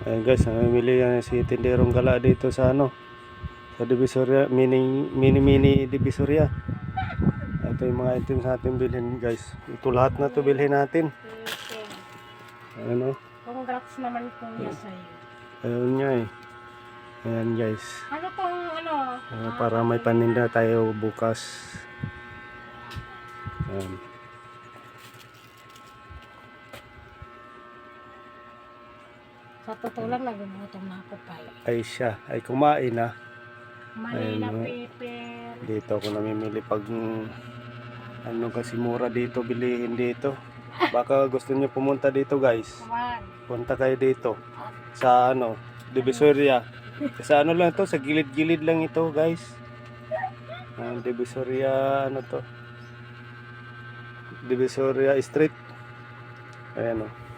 Ayan guys, namimili yan si Tinderong Gala dito sa ano, sa Divisoria, mini Divisoria. Ito yung mga items natin bilhin guys. Ito lahat na to bilhin natin. Ano? Congrats naman kuya sa'yo. Ayun nga eh. Ayan guys. Ano tong ano? Para may paninda tayo bukas. Ayan. Sa totoo lang, nagugutom na ako pa. Ay siya, ay kumain na. Manila Ayun, paper. dito ako namimili pag ano kasi mura dito bilihin dito. Baka gusto niyo pumunta dito guys. Wag. Punta kayo dito sa ano, Divisoria. Sa ano lang to, sa gilid-gilid lang ito guys. Divisoria ano to? Divisoria Street. Ayan o.